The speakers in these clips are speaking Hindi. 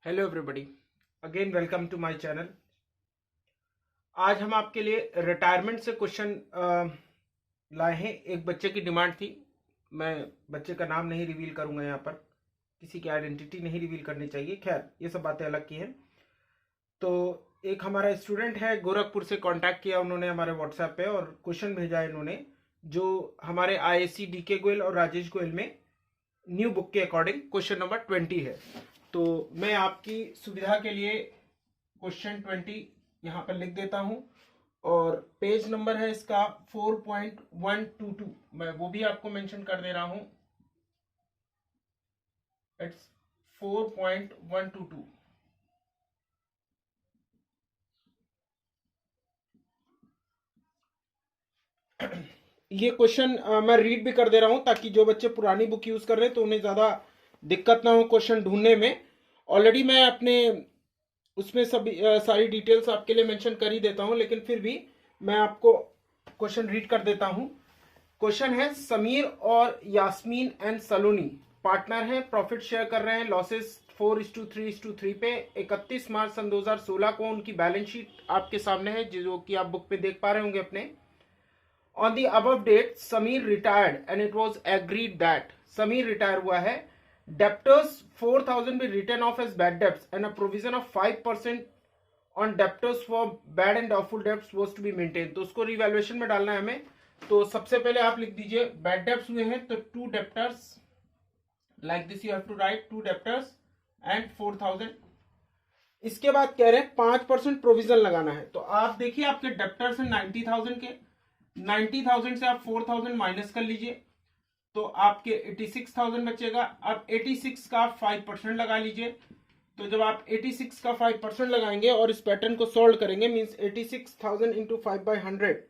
Hello everybody, again welcome to my channel. आज हम आपके लिए रिटायरमेंट से क्वेश्चन लाए हैं। एक बच्चे की डिमांड थी। मैं बच्चे का नाम नहीं रिवील करूंगा, यहाँ पर किसी की आइडेंटिटी नहीं रिवील करनी चाहिए। खैर, ये सब बातें अलग की हैं। तो एक हमारा स्टूडेंट है, गोरखपुर से कांटेक्ट किया उन्होंने हमारे व्हाट्सएप पे और क्वेश्चन भेजा है इन्होंने, जो हमारे आईएससी डीके गोयल और राजेश गोयल में न्यू बुक के अकॉर्डिंग क्वेश्चन नंबर 20 है। तो मैं आपकी सुविधा के लिए क्वेश्चन 20 यहाँ पर लिख देता हूँ और पेज नंबर है इसका 4.122। मैं वो भी आपको मेंशन कर दे रहा हूँ। इट्स 4.122। ये क्वेश्चन मैं रीड भी कर दे रहा हूँ ताकि जो बच्चे पुरानी बुक यूज कर रहे हैं तो उन्हें ज्यादा दिक्कत ना हो क्वेश्चन ढूंढने में। ऑलरेडी मैं अपने उसमें सभी सारी डिटेल्स आपके लिए मेंशन कर ही देता हूं, लेकिन फिर भी मैं आपको क्वेश्चन रीड कर देता हूं। क्वेश्चन है, समीर और यास्मीन एंड सलोनी पार्टनर हैं, प्रॉफिट शेयर कर रहे हैं, लॉसेस 4:3:3 पे 31 मार्च सन 2016 को उनकी बैलेंस शीट आपके सामने है, जो कि आप बुक पे देख पा रहे होंगे अपने। On the above date Sameer retired and it was agreed that, Sameer retire हुआ है, debtors 4,000 be written off as bad debts and a provision of 5% on debtors for bad and doubtful debts was to be maintained। तो उसको रिवैल्यूएशन में डालना है हमें। तो सबसे पहले आप लिख दीजिए बैड डेब्ट्स हुए हैं तो 2 debtors, like this you have to write 2 debtors and 4,000। इसके बाद कह रहे हैं 5% प्रोविजन लगाना है। तो आप देखिए आपके डेप्टर्स हैं 90,000 के, 90,000 से आप 4,000 माइनस कर लीजिए तो आपके 86,000 बचेगा। अब 86 का 5% लगा लीजिए। तो जब आप 86 का 5% लगाएंगे और इस पैटर्न को सॉल्व करेंगे, मींस 86,000 इंटू 5/100,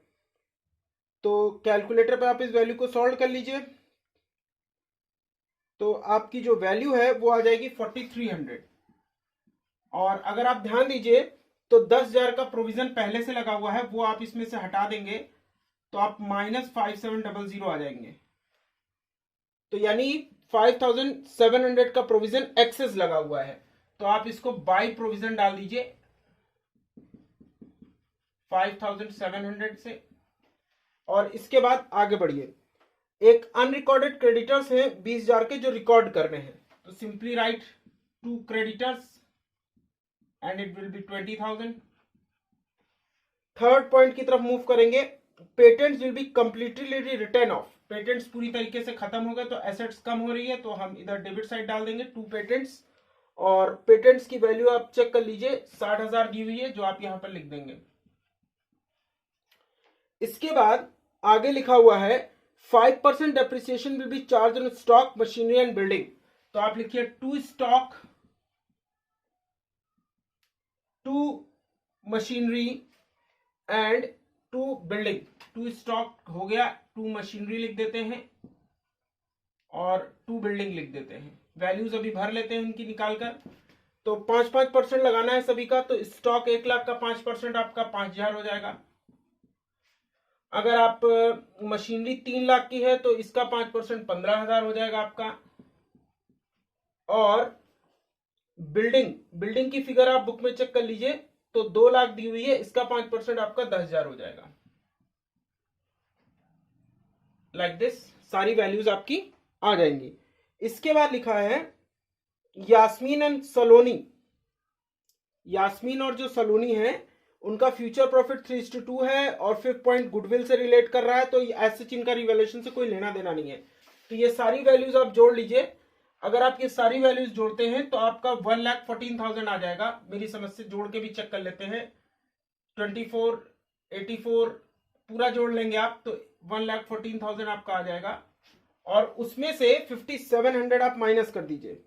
तो कैलकुलेटर पे आप इस वैल्यू को सॉल्व कर लीजिए। तो आपकी जो वैल्यू है वो आ जाएगी 4,300। और अगर आप ध्यान दीजिए तो 10,000 का प्रोविजन पहले से लगा हुआ है, वो आप इसमें से हटा देंगे तो आप -5700 आ जाएंगे। तो यानी 5,700 का प्रोविजन एक्सेस लगा हुआ है, तो आप इसको बाई प्रोविजन डाल दीजिए 5,700 से। और इसके बाद आगे बढ़िए। एक अनरिकॉर्डेड क्रेडिटर्स हैं 20,000 के, जो रिकॉर्ड करने हैं। तो simply write 2 creditors and it will be 20,000। Third point की तरफ मूव करेंगे। Patents will be completely return of, patents पूरी तरीके से खत्म हो गए तो एसेट्स कम हो रही है, तो हम इधर डेबिट साइड डाल देंगे 2 पेटेंट्स। और पेटेंट्स की वैल्यू आप चेक कर लीजिए 60,000 दी हुई है, जो आप यहां पर लिख देंगे। इसके बाद आगे लिखा हुआ है 5% depreciation will be charge on stock machinery and building. तो आप लिखिए 2 stock, 2 machinery and 2 building. 2 stock हो गया, 2 मशीनरी लिख देते हैं और 2 बिल्डिंग लिख देते हैं। वैल्यूज अभी भर लेते हैं इनकी निकालकर। तो 5-5% लगाना है सभी का। तो स्टॉक 1 लाख का 5% आपका 5,000 हो जाएगा। अगर आप मशीनरी 3 लाख की है तो इसका 5% 15,000 हो जाएगा आपका। और बिल्डिंग की फिगर आप बुक में चेक कर लीजिए तो 2 लाख दी हुई है, इसका 5% आपका 10,000 हो जाएगा। लाइक दिस सारी वैल्यूज आपकी आ जाएंगी। इसके बाद लिखा है यास्मीन एंड सलोनी। यास्मीन और जो सलोनी है उनका फ्यूचर प्रॉफिट 3:2 है और 5th पॉइंट गुडविल से रिलेट कर रहा है, तो ऐसे इनका रिवैल्यूएशन से कोई लेना देना नहीं है। तो ये सारी वैल्यूज आप जोड़ लीजिए। अगर आप ये सारी वैल्यूज जोड़ते हैं तो आपका 1,14,000 आ जाएगा। मेरी समझ से जोड़ के भी चेक कर लेते हैं। 24, 84 पूरा जोड़ लेंगे आप तो 1,14,000 आपका आ जाएगा। और उसमें से 5,700 आप माइनस कर दीजिए।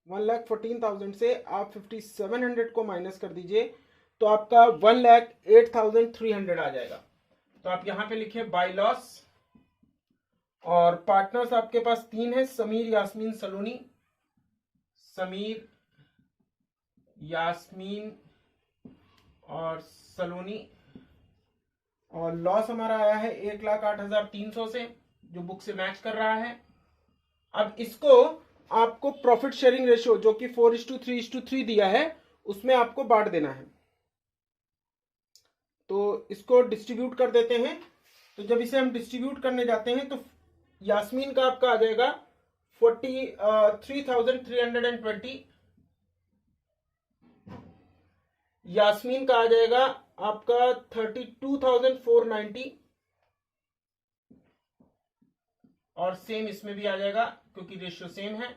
1,14,000 से आप 5,700 को माइनस कर दीजिए तो आपका 1,08,300 आ जाएगा। तो आप यहां पे लिखिए बाय लॉस। और पार्टनर्स आपके पास 3 है, समीर, यास्मीन, सलोनी। समीर, यास्मीन और सलोनी। और लॉस हमारा आया है 1,08,300 से, जो बुक से मैच कर रहा है। अब इसको आपको प्रॉफिट शेयरिंग रेशियो जो कि 4:3:3 दिया है उसमें आपको बांट देना है। तो इसको डिस्ट्रीब्यूट कर देते हैं। तो जब इसे हम डिस्ट्रीब्यूट करने जाते हैं तो यास्मीन का आपका आ जाएगा 43,320, यास्मीन का आ जाएगा आपका 32,490, और सेम इसमें भी आ जाएगा क्योंकि रेशियो सेम है,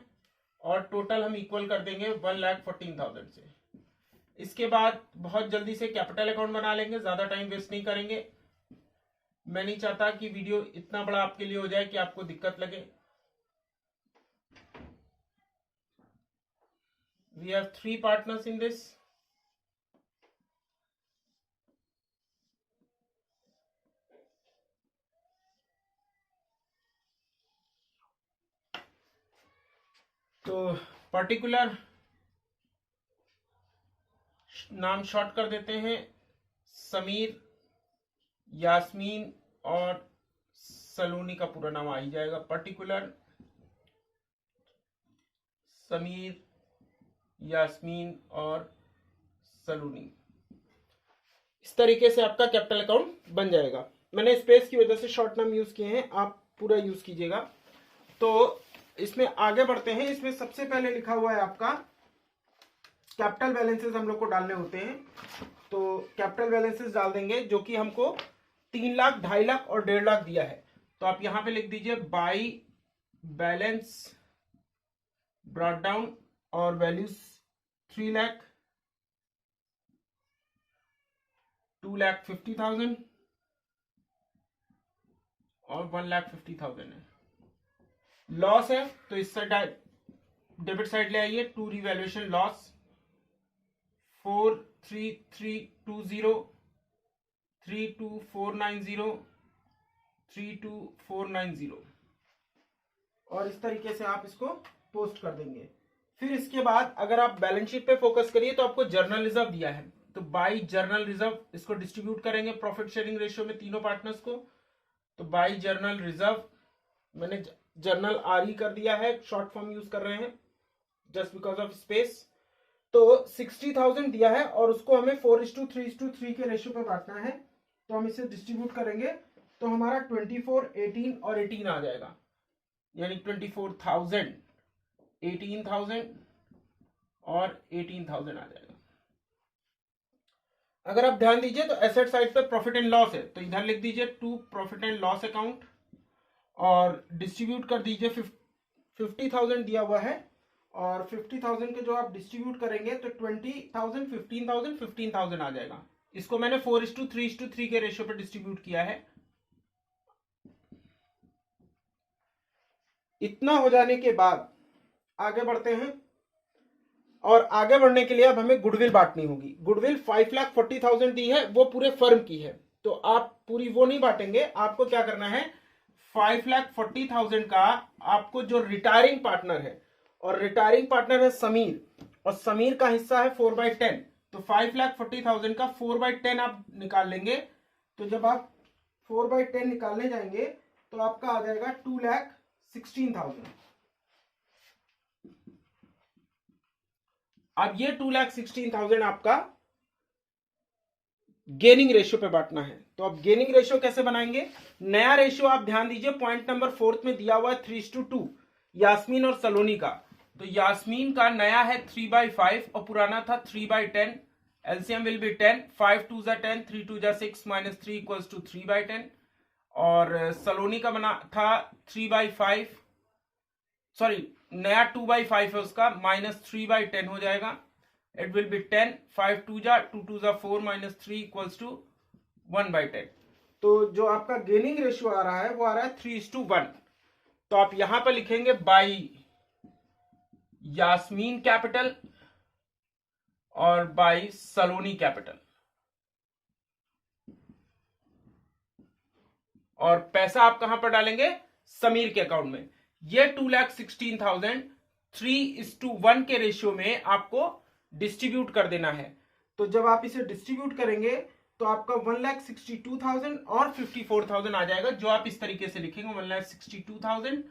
और टोटल हम इक्वल कर देंगे 1,14,000 से। इसके बाद बहुत जल्दी से कैपिटल अकाउंट बना लेंगे, ज्यादा टाइम वेस्ट नहीं करेंगे। मैं नहीं चाहता कि वीडियो इतना बड़ा आपके लिए हो जाए कि आपको दिक्कत लगे। We have 3 partners in this. तो पर्टिकुलर नाम शॉर्ट कर देते हैं, समीर, यास्मीन और सलोनी का पूरा नाम आ ही जाएगा। पर्टिकुलर समीर, यास्मीन और सलोनी। इस तरीके से आपका कैपिटल अकाउंट बन जाएगा। मैंने स्पेस की वजह से शॉर्ट नाम यूज किए हैं, आप पूरा यूज कीजिएगा। तो इसमें आगे बढ़ते हैं। इसमें सबसे पहले लिखा हुआ है आपका कैपिटल बैलेंसेस हम लोग को डालने होते हैं। तो कैपिटल बैलेंसेस डाल देंगे जो कि हमको 3 लाख, 2.5 लाख और 1.5 लाख दिया है। तो आप यहां पे लिख दीजिए बाई बैलेंस ब्रॉट डाउन और वैल्यूज 3 लाख, 2,50,000 और 1,50,000 है। लॉस है तो इस साइड डेबिट साइड ले आइए। टू रिवैल्यूएशन लॉस 4,3320, 3,2490, 3,2490, और इस तरीके से आप इसको पोस्ट कर देंगे। फिर इसके बाद अगर आप बैलेंस शीट पे फोकस करिए तो आपको जर्नल रिजर्व दिया है, तो बाई जर्नल रिजर्व इसको डिस्ट्रीब्यूट करेंगे प्रॉफिट शेयरिंग रेशियो में तीनों पार्टनर्स को। तो बाई जर्नल रिजर्व मैंने जर्नल आर कर दिया है, शॉर्ट फॉर्म यूज कर रहे हैं जस्ट बिकॉज ऑफ स्पेस। तो 60,000 दिया है और उसको हमें 4:3:3 के रेशियो पे बांटना है। तो हम इसे डिस्ट्रीब्यूट करेंगे तो हमारा 24, 18 और 18 आ जाएगा, यानी 24,000, 18,000 और 18,000 आ जाएगा। अगर आप ध्यान दीजिए तो एसेट साइड पे प्रॉफिट एंड लॉस है, तो इधर लिख दीजिए to profit and loss account और डिस्ट्रीब्यूट कर दीजिए 50,000 दिया हुआ है, और 50,000 के जो आप डिस्ट्रीब्यूट करेंगे तो 20,000, 15,000, 15,000 आ जाएगा। इसको मैंने 4:3:3 के रेशियो पे डिस्ट्रीब्यूट किया है। इतना हो जाने के बाद आगे बढ़ते हैं, और आगे बढ़ने के लिए अब हमें गुडविल बांटनी होगी। गुडविल 5,40,000 दी है, वो पूरे फर्म की है, तो आप पूरी वो नहीं बांटेंगे। आपको क्या करना है, 5,40,000 का आपको जो रिटायरिंग पार्टनर है, और रिटायरिंग पार्टनर है समीर, और समीर का हिस्सा है 4/10, तो 5,40,000 का 4/10 आप निकाल लेंगे। तो जब आप 4/10 निकालने जाएंगे तो आपका आ जाएगा 2,16,000। अब ये 2,16,000 आपका गेनिंग रेशियो पे बांटना है। तो अब गेनिंग रेशियो कैसे बनाएंगे, नया रेशियो आप ध्यान दीजिए पॉइंट नंबर 4 में दिया हुआ है 3:2 यास्मीन और सलोनी का। तो यास्मीन का नया है 3/5 और पुराना था 3/10। एलसीएम विल बी 10, 5 2 जा 10, 3 2 जा 6 -3 इक्वल्स टू 3/10। और सलोनी का बना था 3/5, सॉरी नया 2/5 है उसका, -3/10 हो जाएगा। इट विल बी 10, 5 2 जा 2 2 जा 4 -3 इक्वल्स टू 1/10। तो जो आपका गेनिंग रेशियो आ रहा है वो आ रहा है 3:1। तो आप यहां पर लिखेंगे बाई यास्मीन कैपिटल और बाई सलोनी कैपिटल, और पैसा आप कहां पर डालेंगे, समीर के अकाउंट में। ये 2,16,000 3:1 के रेशियो में आपको डिस्ट्रीब्यूट कर देना है। तो जब आप इसे डिस्ट्रीब्यूट करेंगे तो आपका 1,62,000 और 54,000 आ जाएगा, जो आप इस तरीके से लिखेंगे 1,62,000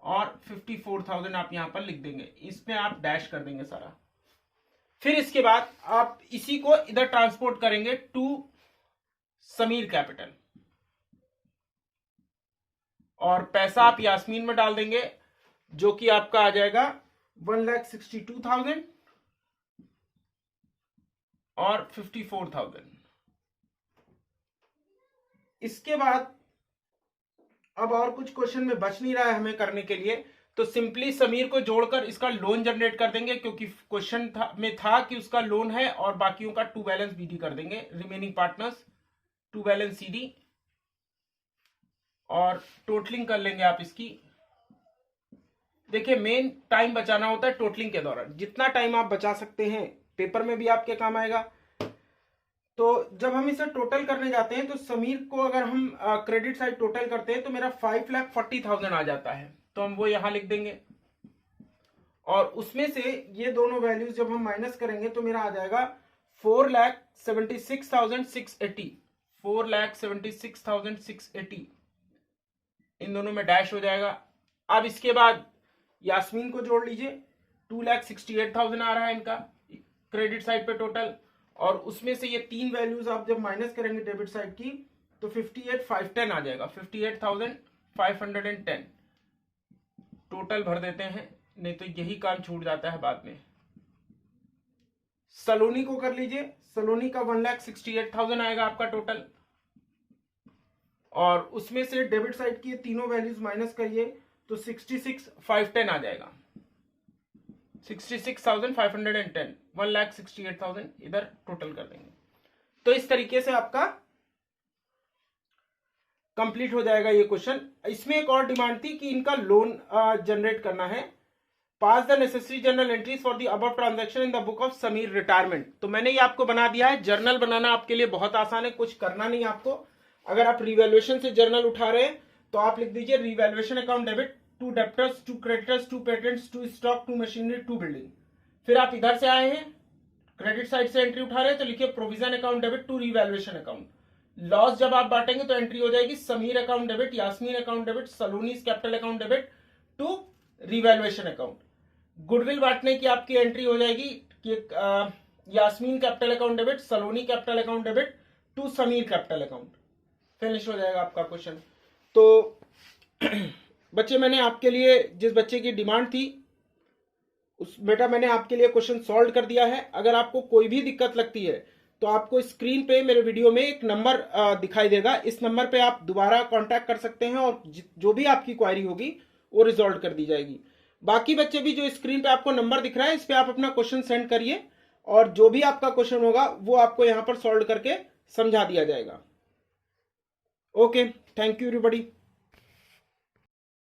और 54,000 आप यहां पर लिख देंगे, इसमें आप डैश कर देंगे सारा। फिर इसके बाद आप इसी को इधर ट्रांसपोर्ट करेंगे टू समीर कैपिटल, और पैसा आप यास्मीन में डाल देंगे, जो कि आपका आ जाएगा 1,62,000 और 54,000। इसके बाद अब और कुछ क्वेश्चन में बच नहीं रहा है हमें करने के लिए, तो सिंपली समीर को जोड़कर इसका लोन जनरेट कर देंगे, क्योंकि क्वेश्चन में था कि उसका लोन है, और बाकियों का टू बैलेंस बीडी कर देंगे, remaining partners to balance CD, और टोटलिंग कर लेंगे आप इसकी। देखिए मेन टाइम बचाना होता है टोटलिंग के दौरान, जितना टाइम आप बचा सकते हैं पेपर में भी आपके काम आएगा। तो जब हम इसे टोटल करने जाते हैं तो समीर को अगर हम क्रेडिट साइड टोटल करते हैं तो मेरा 5,40,000 आ जाता है, तो हम वो यहां लिख देंगे, और उसमें से ये दोनों वैल्यूज जब हम माइनस करेंगे तो मेरा आ जाएगा 4,76,680, 4,76,680, इन दोनों में डैश हो जाएगा। अब इसके बाद यास्मीन को जोड़ लीजिए, 2,68,000 आ रहा है इनका क्रेडिट साइड पे टोटल, और उसमें से ये तीन वैल्यूज आप जब माइनस करेंगे डेबिट साइड की तो 58,510 आ जाएगा, 58,510 टोटल भर देते हैं, नहीं तो यही काम छूट जाता है बाद में। सलोनी को कर लीजिए, सलोनी का 1,68,000 आएगा आपका टोटल, और उसमें से डेबिट साइड की तीनों वैल्यूज माइनस करिए तो 66,510 आ जाएगा, 66,510, 1,68,000 इधर टोटल कर देंगे। तो इस तरीके से आपका कंप्लीट हो जाएगा ये क्वेश्चन। इसमें एक और डिमांड थी कि इनका लोन जनरेट करना है, pass the necessary journal entries for the above transaction in the book of Sameer retirement. तो मैंने ये आपको बना दिया है, जर्नल बनाना आपके लिए बहुत आसान है, कुछ करना नहीं आपको। अगर आप रिवैल्यूएशन से जर्नल उठा रहे हैं तो आप लिख दीजिए revaluation account debit to debtors, to creditors, to patents, to stock, to machinery, to building. फिर आप इधर से आए हैं क्रेडिट साइड से एंट्री उठा रहे हैं तो लिखिए provision account debit to revaluation account. Loss जब आप बांटेंगे तो एंट्री हो जाएगी Sameer account debit, Yasmin account debit, Saloni's capital account debit to revaluation account. Goodwill बांटने की आपकी एंट्री हो जाएगी कि Yasmin capital account debit, Saloni capital account debit to Sameer capital account. Finish हो जाएगा आपका क्वेश्चन। तो बच्चे मैंने आपके लिए जिस बच्चे की डिमांड थी उस बेटा मैंने आपके लिए क्वेश्चन सॉल्व कर दिया है। अगर आपको कोई भी दिक्कत लगती है तो आपको स्क्रीन पे मेरे वीडियो में एक नंबर दिखाई देगा, इस नंबर पे आप दोबारा कांटेक्ट कर सकते हैं और जो भी आपकी क्वायरी होगी वो रिजॉल्व कर दी जाएगी। बाकी बच्चे भी जो स्क्रीन पे आपको नंबर दिख रहा है इस पे आप अपना क्वेश्चन सेंड करिए और जो भी आपका क्वेश्चन होगा वो आपको यहाँ पर सॉल्व करके समझा दिया जाएगा। Okay, thank you everybody.